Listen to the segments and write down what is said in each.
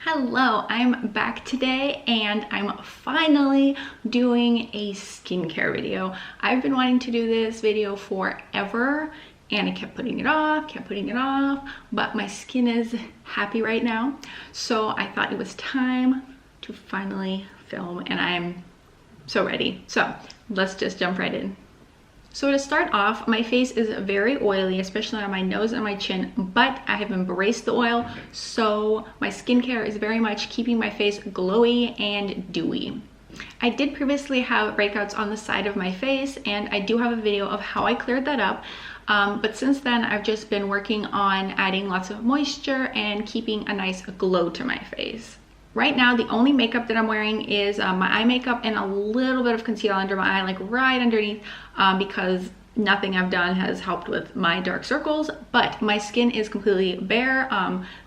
Hello, I'm back today and I'm finally doing a skincare video. I've been wanting to do this video forever and I kept putting it off, but my skin is happy right now. So I thought it was time to finally film and I'm so ready. So let's just jump right in. So to start off, my face is very oily, especially on my nose and my chin, but I have embraced the oil, so my skincare is very much keeping my face glowy and dewy. I did previously have breakouts on the side of my face, and I do have a video of how I cleared that up, but since then I've just been working on adding lots of moisture and keeping a nice glow to my face. Right now, the only makeup that I'm wearing is my eye makeup and a little bit of concealer under my eye, like right underneath, because nothing I've done has helped with my dark circles, but my skin is completely bare.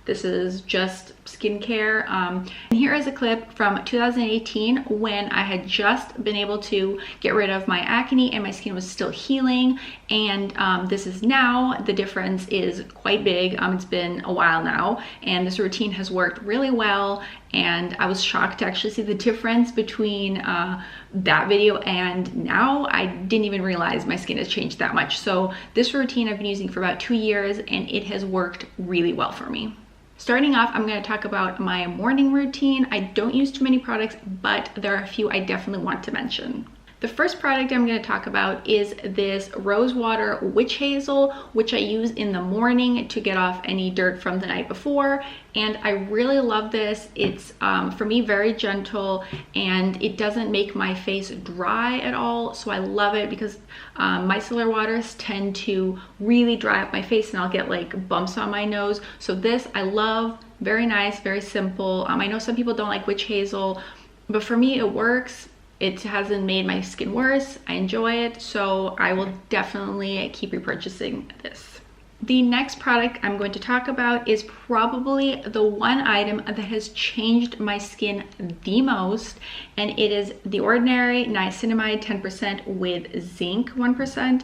This is just skincare. And here is a clip from 2018 when I had just been able to get rid of my acne and my skin was still healing. And this is now. The difference is quite big. It's been a while now, and this routine has worked really well. And I was shocked to actually see the difference between that video and now. I didn't even realize my skin has changed that much. So this routine I've been using for about 2 years and it has worked really well for me. Starting off, I'm going to talk about my morning routine. I don't use too many products, but there are a few I definitely want to mention. The first product I'm going to talk about is this Rose Water Witch Hazel, which I use in the morning to get off any dirt from the night before. And I really love this. It's, for me, very gentle and it doesn't make my face dry at all. So I love it because micellar waters tend to really dry up my face and I'll get like bumps on my nose. So this I love, very nice, very simple. I know some people don't like witch hazel, but for me it works. It hasn't made my skin worse. I enjoy it, so I will definitely keep repurchasing this. The next product I'm going to talk about is probably the one item that has changed my skin the most, and it is the Ordinary Niacinamide 10% with Zinc 1%.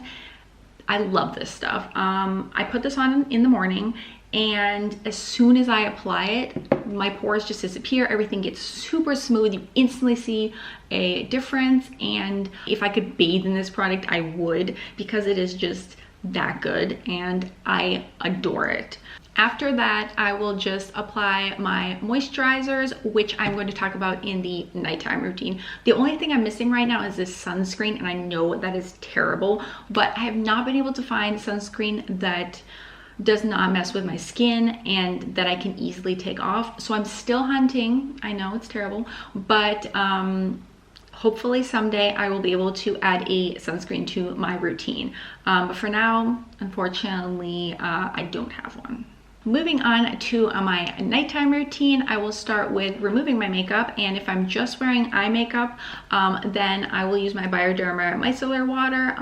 I love this stuff. I put this on in the morning, and as soon as I apply it, my pores just disappear. Everything gets super smooth. You instantly see a difference, and if I could bathe in this product, I would, because it is just that good and I adore it. After that, I will just apply my moisturizers, which I'm going to talk about in the nighttime routine. The only thing I'm missing right now is this sunscreen, and I know that is terrible, but I have not been able to find sunscreen that does not mess with my skin and that I can easily take off. So I'm still hunting. I know it's terrible, but hopefully someday I will be able to add a sunscreen to my routine. But for now, unfortunately, I don't have one. Moving on to my nighttime routine, I will start with removing my makeup, and if I'm just wearing eye makeup, then I will use my Bioderma micellar water.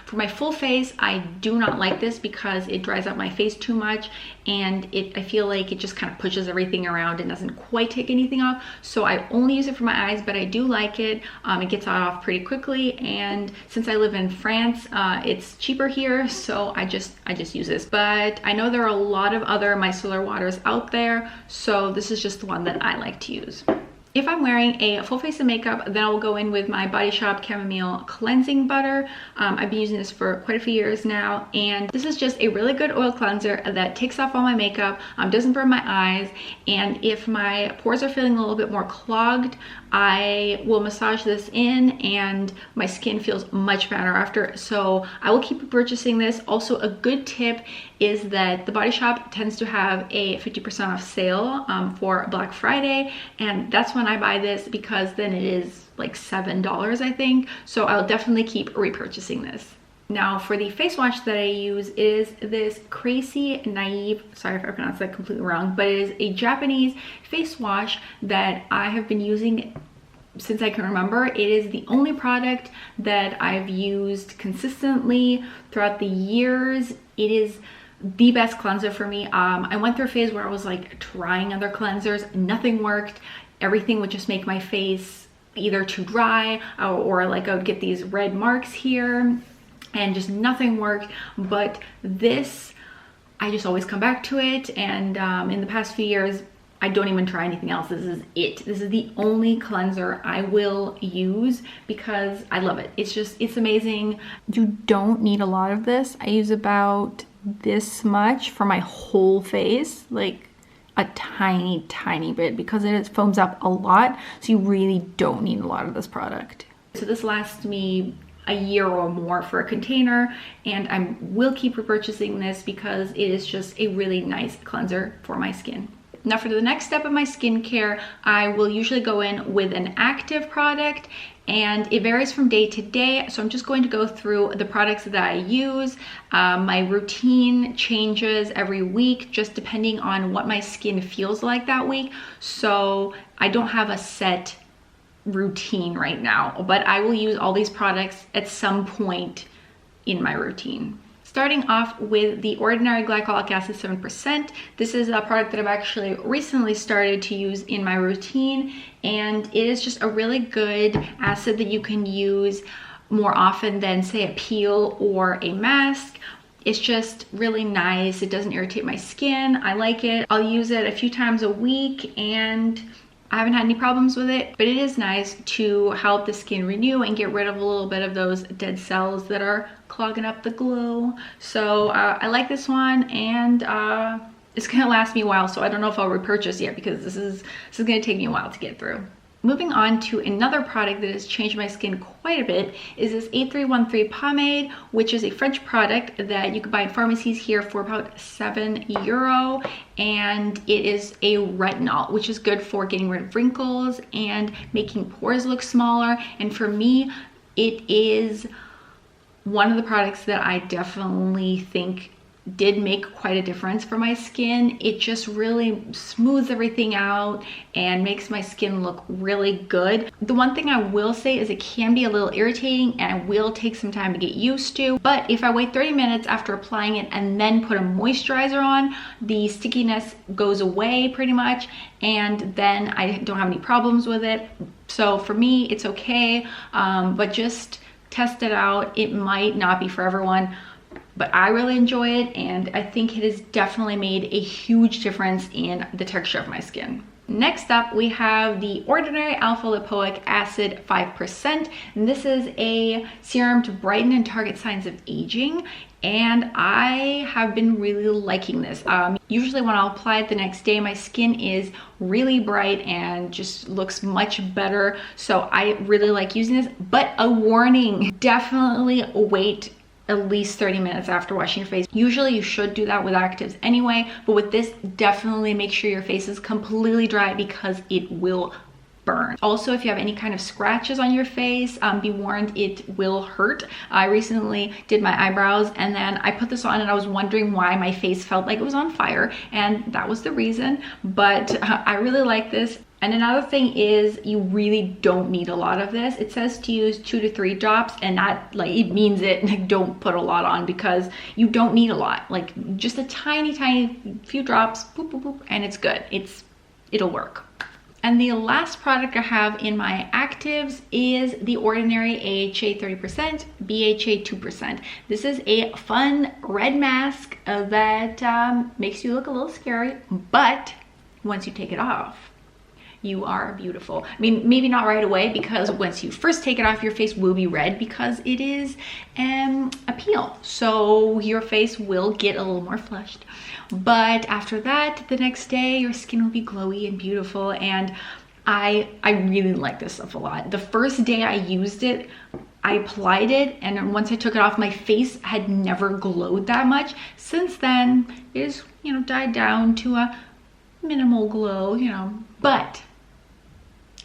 For my full face, I do not like this because it dries up my face too much, and I feel like it just kind of pushes everything around and doesn't quite take anything off. So I only use it for my eyes, but I do like it. It gets off pretty quickly, and since I live in France, it's cheaper here, so I just use this. But I know there are a lot of other micellar waters out there, so this is just the one that I like to use. If I'm wearing a full face of makeup, then I'll go in with my Body Shop Chamomile Cleansing Butter. I've been using this for quite a few years now, and this is just a really good oil cleanser that takes off all my makeup, doesn't burn my eyes, and if my pores are feeling a little bit more clogged, I will massage this in and my skin feels much better after. So I will keep purchasing this. Also, a good tip is that the Body Shop tends to have a 50% off sale for Black Friday, and that's when I buy this because then it is like $7, I think. So I'll definitely keep repurchasing this. Now for the face wash that I use is this KRACIE Naive, sorry if I pronounced that completely wrong, but it is a Japanese face wash that I have been using since I can remember. It is the only product that I've used consistently throughout the years. It is the best cleanser for me. I went through a phase where I was like trying other cleansers, nothing worked. Everything would just make my face either too dry or like I would get these red marks here, and just nothing worked. But this, I just always come back to it, and in the past few years I don't even try anything else. This is it. This is the only cleanser I will use because I love it. It's amazing. You don't need a lot of this. I use about this much for my whole face, like a tiny, tiny bit, because it foams up a lot. So you really don't need a lot of this product. So this lasts me a year or more for a container, and I will keep repurchasing this because it is just a really nice cleanser for my skin. Now for the next step of my skincare, I will usually go in with an active product, and it varies from day to day. So I'm just going to go through the products that I use. My routine changes every week, just depending on what my skin feels like that week. So I don't have a set routine right now, but I will use all these products at some point in my routine. Starting off with the Ordinary Glycolic Acid 7%. This is a product that I've actually recently started to use in my routine, and it is just a really good acid that you can use more often than, say, a peel or a mask. It's just really nice. It doesn't irritate my skin. I like it. I'll use it a few times a week, and I haven't had any problems with it, but it is nice to help the skin renew and get rid of a little bit of those dead cells that are clogging up the glow. So I like this one, and it's gonna last me a while, so I don't know if I'll repurchase yet because this is gonna take me a while to get through. Moving on to another product that has changed my skin quite a bit is this 8313 Pommade, which is a French product that you can buy in pharmacies here for about €7. And it is a retinol, which is good for getting rid of wrinkles and making pores look smaller. And for me, it is one of the products that I definitely think did make quite a difference for my skin. It just really smooths everything out and makes my skin look really good. The one thing I will say is it can be a little irritating and it will take some time to get used to, but if I wait 30 minutes after applying it and then put a moisturizer on, the stickiness goes away pretty much, and then I don't have any problems with it. So for me, it's okay, but just test it out. It might not be for everyone, but I really enjoy it, and I think it has definitely made a huge difference in the texture of my skin. Next up, we have the Ordinary Alpha Lipoic Acid 5%, and this is a serum to brighten and target signs of aging, and I have been really liking this. Usually when I'll apply it the next day, my skin is really bright and just looks much better, so I really like using this. But a warning, definitely wait at least 30 minutes after washing your face. Usually you should do that with actives anyway, but with this, definitely make sure your face is completely dry because it will burn. Also, if you have any kind of scratches on your face, be warned, it will hurt. I recently did my eyebrows and then I put this on and I was wondering why my face felt like it was on fire, and that was the reason. But I really like this. And another thing is, you really don't need a lot of this. It says to use 2 to 3 drops, and that, like, it means it. Like, don't put a lot on because you don't need a lot. Like, just a tiny, tiny few drops, boop, boop, boop, and it's good. It'll work. And the last product I have in my actives is the Ordinary AHA 30%, BHA 2%. This is a fun red mask that makes you look a little scary, but once you take it off, you are beautiful. I mean, maybe not right away, because once you first take it off, your face will be red because it is a peel. So your face will get a little more flushed. But after that, the next day, your skin will be glowy and beautiful. And I really like this stuff a lot. The first day I used it, I applied it, and then once I took it off, my face had never glowed that much. Since then, it has, died down to a minimal glow, but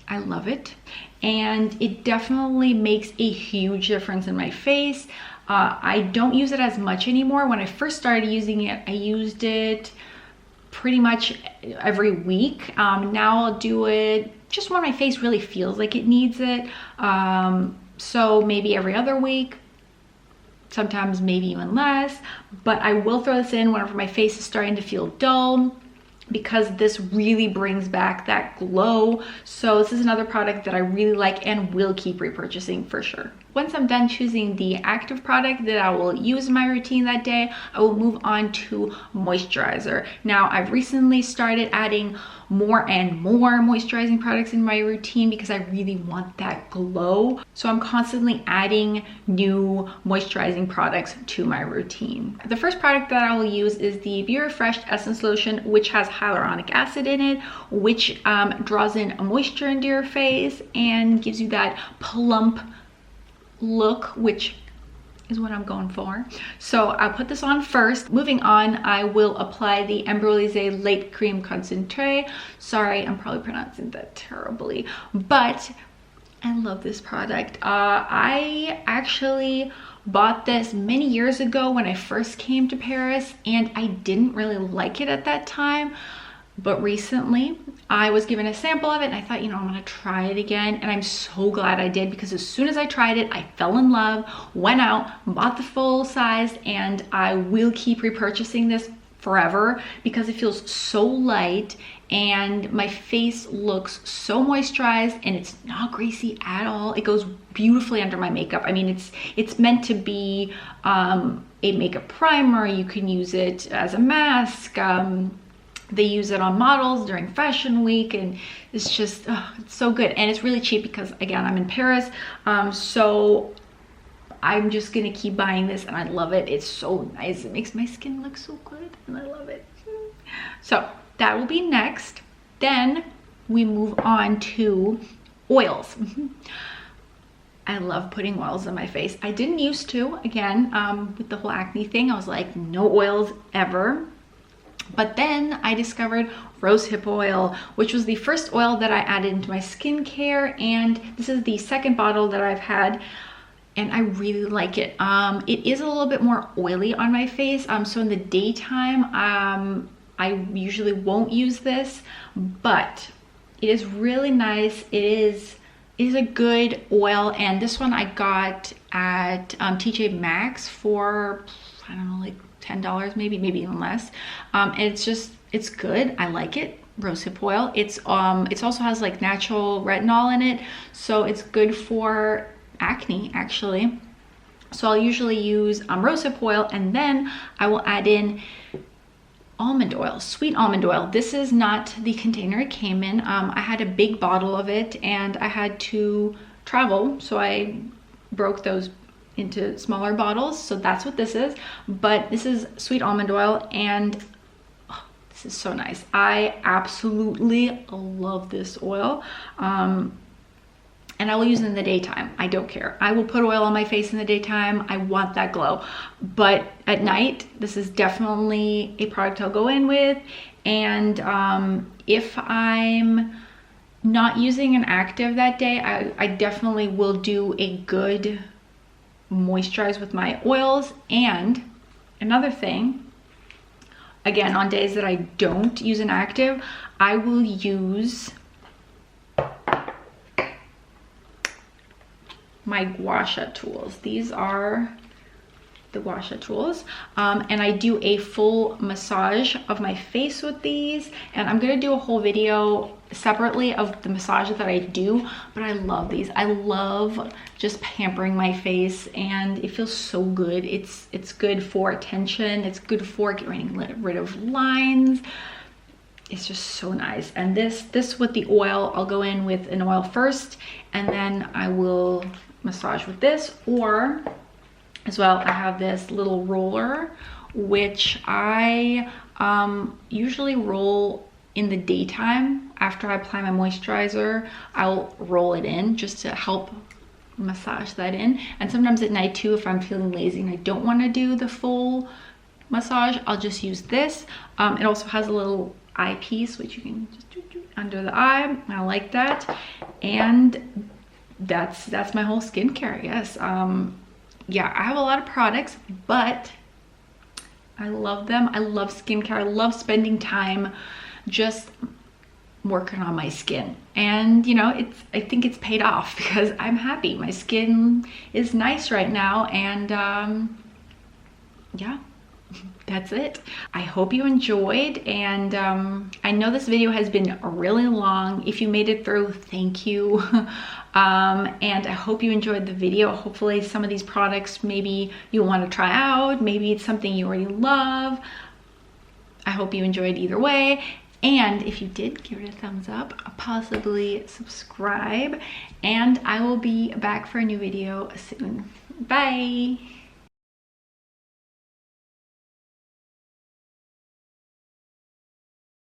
I love it, and it definitely makes a huge difference in my face. I don't use it as much anymore. When I first started using it, I used it pretty much every week. Now I'll do it just when my face really feels like it needs it. So maybe every other week, sometimes maybe even less, but I will throw this in whenever my face is starting to feel dull, because this really brings back that glow. So this is another product that I really like and will keep repurchasing for sure. Once I'm done choosing the active product that I will use in my routine that day, I will move on to moisturizer. Now, I've recently started adding more and more moisturizing products in my routine because I really want that glow. So I'm constantly adding new moisturizing products to my routine. The first product that I will use is the Be Refreshed Essence Lotion, which has hyaluronic acid in it, which draws in moisture into your face and gives you that plump look, which is what I'm going for. So I'll put this on first. Moving on, I will apply the Embryolisse Lait-Crème Concentré. Sorry, I'm probably pronouncing that terribly, but I love this product. I actually bought this many years ago when I first came to Paris, and I didn't really like it at that time. But recently I was given a sample of it and I thought, you know, I'm gonna try it again, and I'm so glad I did, because as soon as I tried it, I fell in love, went out, bought the full size, and I will keep repurchasing this forever because it feels so light and my face looks so moisturized, and it's not greasy at all. It goes beautifully under my makeup. I mean, it's meant to be a makeup primer. You can use it as a mask. They use it on models during fashion week, and it's just, it's so good. And it's really cheap because, again, I'm in Paris. So I'm just gonna keep buying this, and I love it. It's so nice. It makes my skin look so good, and I love it. So that will be next. Then we move on to oils. I love putting oils on my face. I didn't used to, again, with the whole acne thing. I was like, no oils ever. But then I discovered Rosehip oil, which was the first oil that I added into my skincare, and this is the second bottle that I've had, and I really like it. It is a little bit more oily on my face, so in the daytime I usually won't use this, but it is really nice. It is a good oil, and this one I got at TJ Maxx for, I don't know, like $10 maybe even less. And it's good. I like it. Rosehip oil. It also has like natural retinol in it, so it's good for acne actually. So I'll usually use rosehip oil, and then I will add in almond oil, sweet almond oil. This is not the container it came in. I had a big bottle of it and I had to travel, so I broke those into smaller bottles, so that's what this is. But this is sweet almond oil, and this is so nice. I absolutely love this oil, and I will use it in the daytime. I don't care. I will put oil on my face in the daytime. I want that glow. But at night, this is definitely a product I'll go in with. And if I'm not using an active that day, I definitely will do a good moisturize with my oils. And another thing, again, on days that I don't use an active, I will use my Gua Sha Tools. These are the Gua Sha Tools, and I do a full massage of my face with these, and I'm gonna do a whole video separately of the massage that I do, but I love these. I love just pampering my face, and it feels so good. It's good for attention. It's good for getting rid of lines. It's just so nice. And this with the oil, I'll go in with an oil first, and then I will massage with this. Or as well, I have this little roller, which I usually roll in the daytime. After I apply my moisturizer, I'll roll it in just to help massage that in. And sometimes at night too, if I'm feeling lazy and I don't want to do the full massage, I'll just use this. It also has a little eyepiece, which you can just do under the eye. I like that. And that's my whole skincare. Yes. Yeah, I have a lot of products, but I love them. I love skincare. I love spending time just working on my skin. And you know, I think it's paid off because I'm happy. My skin is nice right now, and yeah, that's it. I hope you enjoyed, and I know this video has been really long. If you made it through, thank you. And I hope you enjoyed the video. Hopefully some of these products maybe you want to try out, maybe it's something you already love. I hope you enjoyed either way. And if you did, give it a thumbs up, possibly subscribe, and I will be back for a new video soon. Bye.